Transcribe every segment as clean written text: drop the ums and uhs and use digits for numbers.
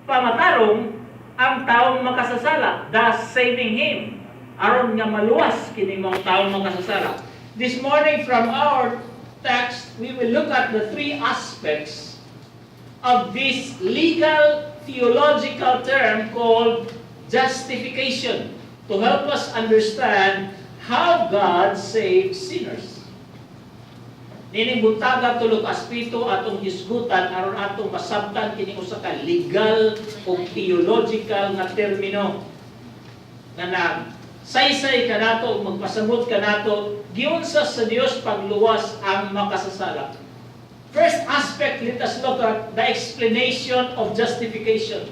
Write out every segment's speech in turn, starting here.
pamatarong ang taong makasasala, thus saving him. Aron nga maluwas kini mga taong makasasala. This morning from our text, we will look at the three aspects of this legal theological term called justification to help us understand how God saves sinners. Nining buntaga tulog aspito atong hisgutan aron atong masabtan kini usa ka legal o theological nga termino na saysay kanato ug magpasabot kanato giunsa sa Dios pagluwas ang makasasala. First aspect, let us look at the explanation of justification.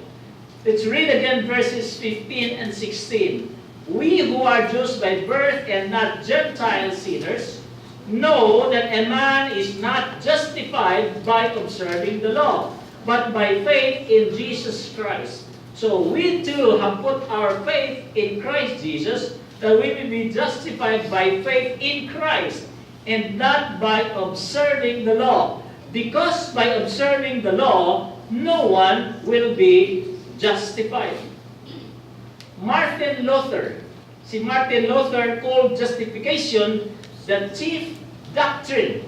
Let's read again verses 15 and 16. We who are Jews by birth and not Gentile sinners know that a man is not justified by observing the law, but by faith in Jesus Christ. So we too have put our faith in Christ Jesus, that we may be justified by faith in Christ, and not by observing the law. Because by observing the law, no one will be justified. Si Martin Luther called justification the chief doctrine,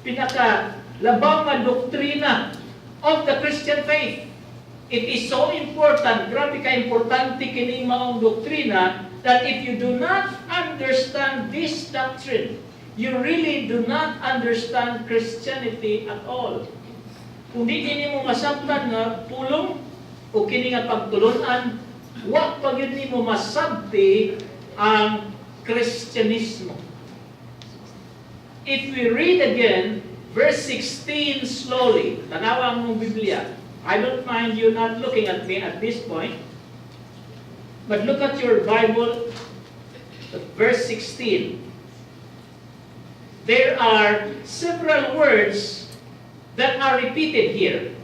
pinaka-labang na doktrina of the Christian faith. It is so important, grabe ka-importante kini maong doktrina, that if you do not understand this doctrine, you really do not understand Christianity at all. Kung di kini mo masabtan nga pulong o kini nga pagtulunan, wa pa gyud nimo masabti ang Kristyanismo. If we read again verse 16 slowly, tanawa ang mong Biblia. I don't mind you not looking at me at this point, but look at your Bible, verse 16. There are several words that are repeated here.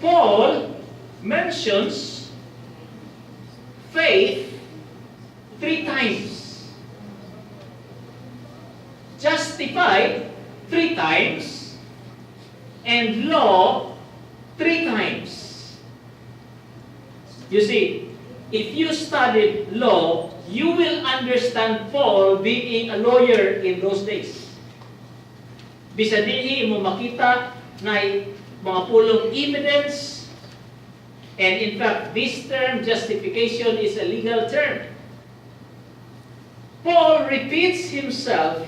Paul mentions faith 3 times. Justified 3 times. And law 3 times. You see, if you studied law, you will understand Paul being a lawyer in those days. Bisa dinhi mo makita na mga pulong evidence, and in fact, this term, justification, is a legal term. Paul repeats himself,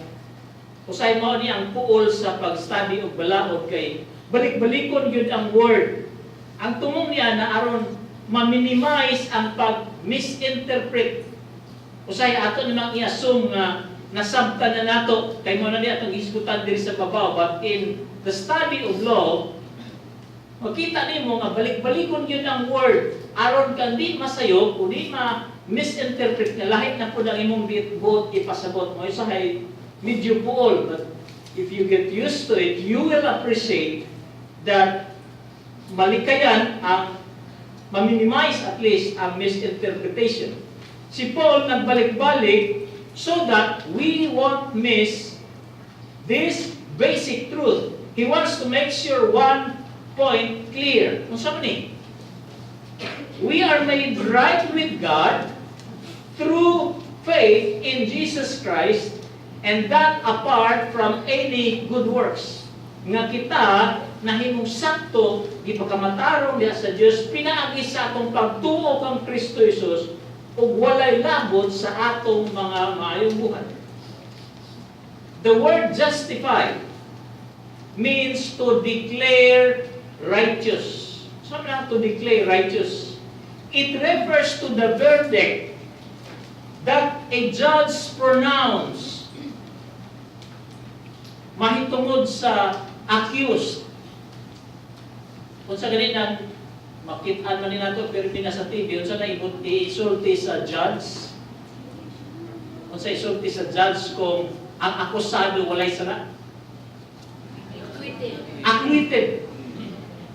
usay mao ni ang puol sa pag-study og balaod kay balik-balikon yun ang word. Ang tumong niya na aron ma-minimize ang pag-misinterpret. Usay ato nimang i-assume nga nasabtan na nato kay mo na niya atong isgutan diri sa babaw, but in the study of law, makita nimo nga balik-balikon yun ang word aron kang di masayo o di ma-misinterpret nga lahi na pud ang imong buot ipasabot mo usahay medyo puol, but if you get used to it, you will appreciate that malikayan ang ma-minimize at least ang misinterpretation. Si Paul nagbalik-balik so that we won't miss this basic truth. He wants to make sure one point clear. Kung saan ni? We are made right with God through faith in Jesus Christ, and that apart from any good works. Nga kita nahimong sakto gipakamatarong diha sa Dios pinaagi sa atong pagtuo kang Kristo Jesus ug walay labot sa atong mga maayong buhat. The word justified means to declare righteous. So na to declare righteous. It refers to the verdict that a judge pronounced mahitungod sa accused. Kung sa ganito, makita man ni nato pero di na sa TV, kung sa isulti sa judge, kung sa isulti sa judge kung ang akusado walay sala. Acquitted.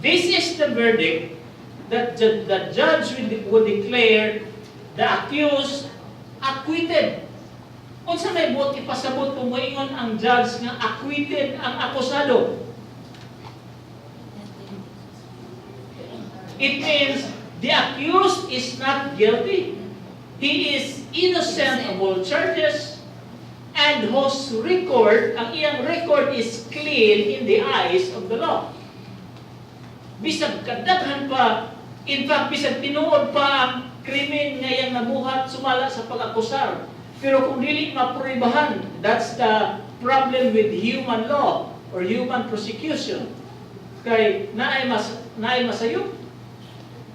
This is the verdict that the judge would declare the accused acquitted. Kung sa may buot ipasabot kung moingon ang judge nga acquitted ang akusado. It means the accused is not guilty. He is innocent of all charges, and whose record, ang iyang record is clean in the eyes of the law. Bisag kadaghan pa, in fact, bisag tinuod pa ang krimen nga iyang nabuhat, sumala sa pag-akusar. Pero kung dili mapruibahan, that's the problem with human law or human prosecution. Kay naay masayop.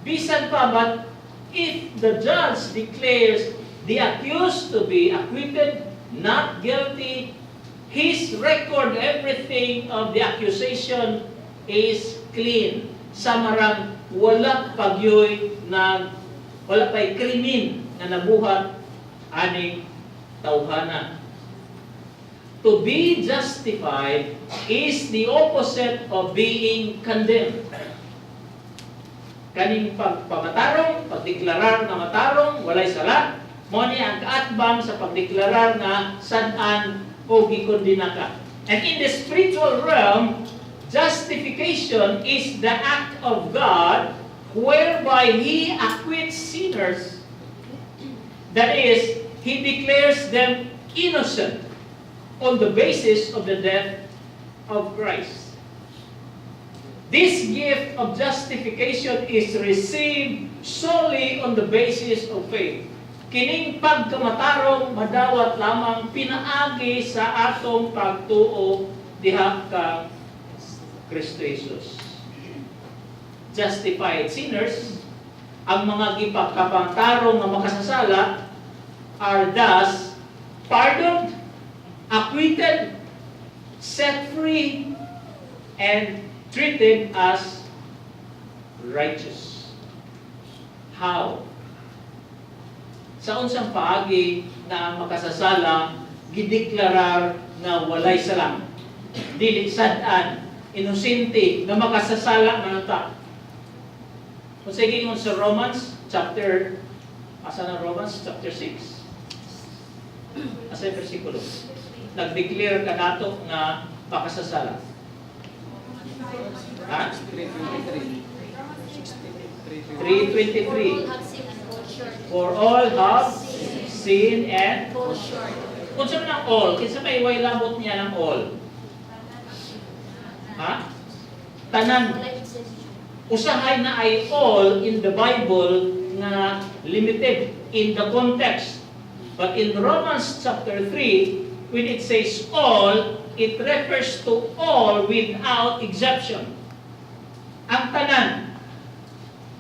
Bisan pa, but if the judge declares the accused to be acquitted, not guilty, his record, everything of the accusation is clean. Samarang wala pagyoy na wala pa'y krimen na nabuhat aning tawhana. To be justified is the opposite of being condemned. Kaning pagpamatarong, pagdeklarar na matarong, walay sala, mo ni ang kaatbang sa pagdeklarar na sad-an o gikondina ka. And in the spiritual realm, justification is the act of God whereby He acquits sinners. That is, He declares them innocent on the basis of the death of Christ. This gift of justification is received solely on the basis of faith. Kining pagkamatarong madawat lamang pinaagi sa atong pagtuo diha ka Kristo Jesus. Justified sinners, ang mga gipagkapantarong nga makasasala are thus pardoned, acquitted, set free, and treated as righteous. How? Sa unsang paagi na makasasala, gideklarar na walay sala, dili sad-an, inosente, na makasasala manata. Kung sige yun sa Romans, chapter, asa na Romans, chapter 6. Asa yung versikulo? Nag-declare ka nato na makasasala. Ha? 3:23. For all have sinned and fall short. Kung saan ng all, kinsa may way labot niya ng all? Ha? Tanan. Usahay na ay all in the Bible na limited in the context. But in Romans chapter 3, when it says all, it refers to all without exception. Ang tanan,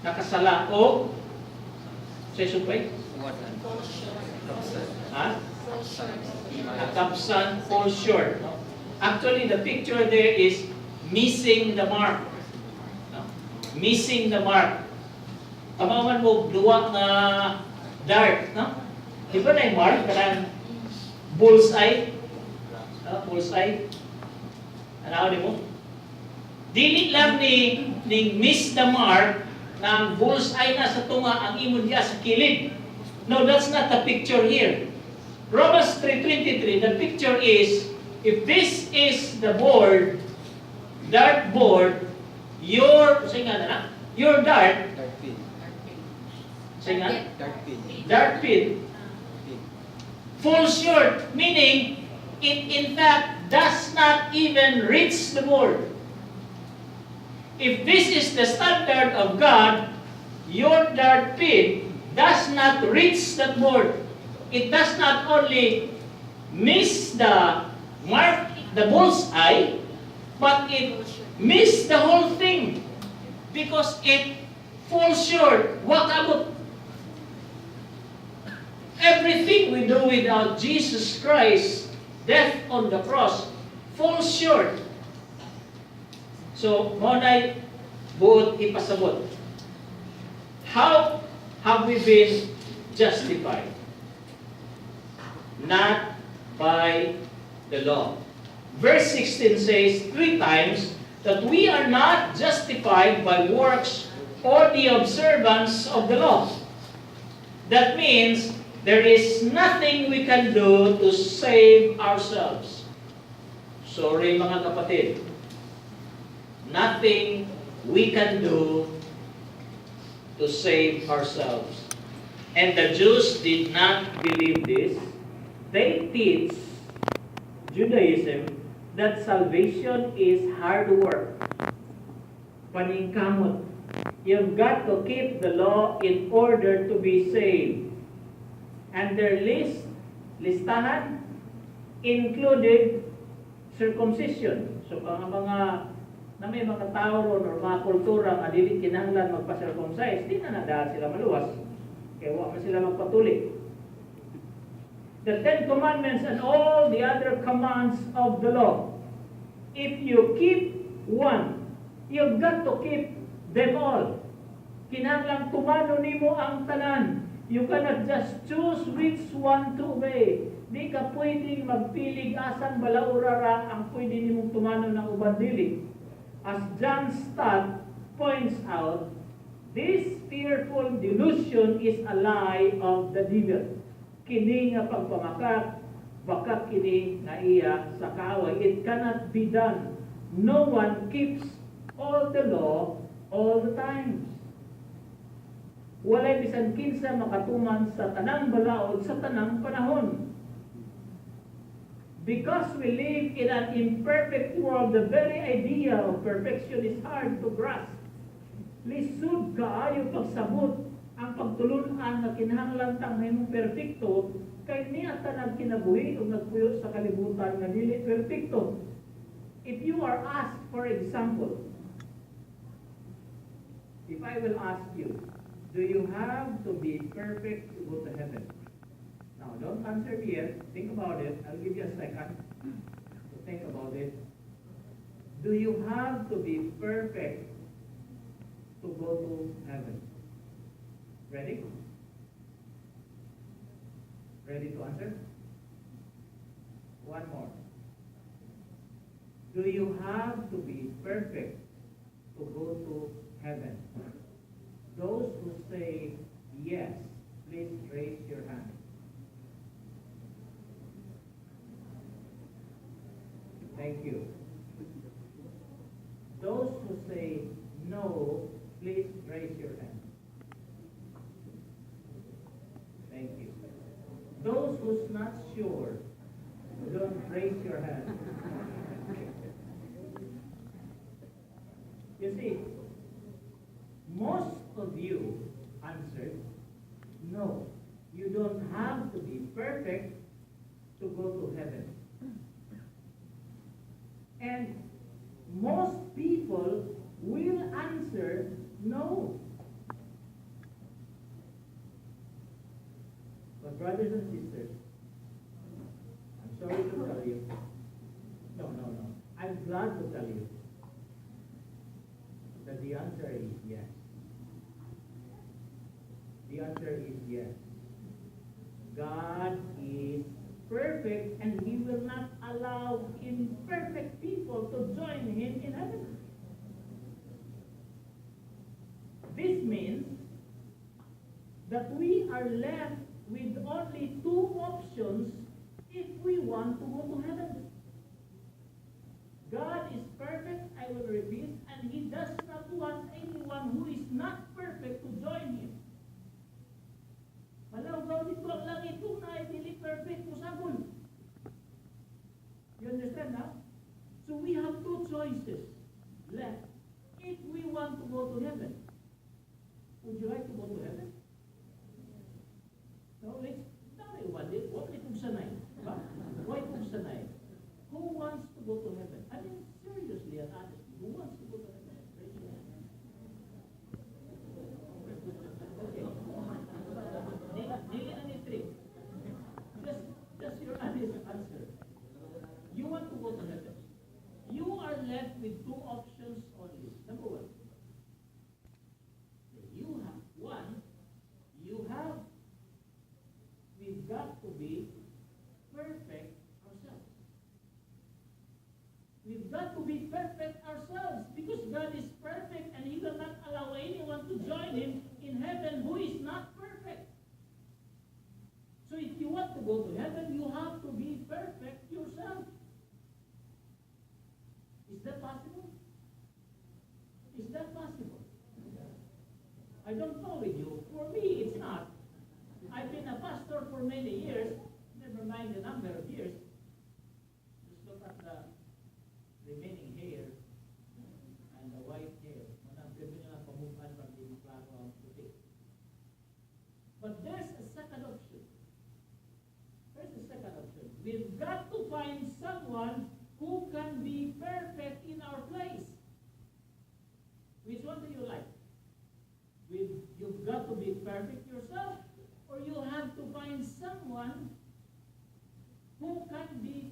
nakasala o sa supay? Ha? Nakapsan, fall short. No? Actually, the picture there is missing the mark. No? Missing the mark. Kamaman mo, duwa na dart. No? Di ba na yung mark? Kanang bullseye. Bullseye. Ano mo? Dili lang ni miss the mark na bullseye na sa tunga ang imon niya sa kilid. No, that's not the picture here. Romans 3:23, the picture is, if this is the board, dart board, your dart, dart pin, falls short, meaning it in fact does not even reach the board. If this is the standard of God, your dart pin does not reach that board. It does not only miss the mark, the bullseye, but it miss the whole thing because it falls short. Wakabot. Everything we do without Jesus Christ, death on the cross, falls short. So, monay buot ipasabot. How have we been justified? Not by the law. Verse 16 says 3 times that we are not justified by works or the observance of the law. That means there is nothing we can do to save ourselves. Sorry mga kapatid. Nothing we can do to save ourselves. And the Jews did not believe this. They teach Judaism that salvation is hard work. Paningkamot. You've got to keep the law in order to be saved. And their listahan included circumcision. So ang mga na may mga tao ron o mga kultura nga dili kinahanglan magpa-circumcise, di na nadaan sila maluwas. Kaya wa man sila magpatuli. The Ten Commandments and all the other commands of the law. If you keep one, you've got to keep them all. Kinahanglan tumano nimo ang tanan. You cannot just choose which one to obey. Di ka pwedeng magpilig asang balaura ra ang pwede nimong tumano ng uban dili. As John Stott points out, this fearful delusion is a lie of the devil. Kini nga pagpamakak, baka kini nga iya sa kaaway. It cannot be done. No one keeps all the law all the times. Walay bisan kinsa makatuman sa tanang balaod sa tanang panahon. Because we live in an imperfect world, the very idea of perfection is hard to grasp. Lisod kaayo pagsabot ang pagtulunan nga kinahanglan tang mahimong perpekto kay niya tanang kinabuhi o nagpuyo sa kalibutan nga dili perpekto. If you are asked, for example, if I will ask you, do you have to be perfect to go to heaven? Now, don't answer me yet. Think about it. I'll give you a second to think about it. Do you have to be perfect to go to heaven? Ready? Ready to answer? One more. Do you have to be perfect to go to heaven? Those who say yes, please raise your hand. Thank you. Those who say no, please raise your hand. Thank you. Those who's not sure, don't raise your hand. You see, most of you answered, no, you don't have to be perfect to go to heaven. And most people will answer no. But brothers and sisters, I'm sorry to tell you, no. I'm glad to tell you that the answer is yes. The answer is yes. God is perfect and He will not allow imperfect people to join Him in heaven. This means that we are left with only two options if we want to go to heaven. God is perfect, I will repeat, and He does not want anyone who is not perfect to join Him. Malawgaw dito ang langit kung na dili perfect musabol. You understand now? So we have two choices left if we want to go to heaven. Would you like to go to heaven? No, let's not everybody. Only kung sanay. Why kung sanay? Who wants to go to heaven? I mean, seriously and honestly, who wants to go to heaven? Raise your hand. Dili na ni trick. Just your honest answer. You want to go to heaven. You are left with two options only. Number one, don't know with you. For me, it's not. I've been a pastor for many years, never mind the number of years. Just look at the remaining hair and the white hair. Manang pwede nyo lang pamukan pag di klaro ang puti. But there's a second option. There's a second option. We've got to find someone who can be perfect in our place. Which one do you like? You've got to be perfect yourself, or you have to find someone who can be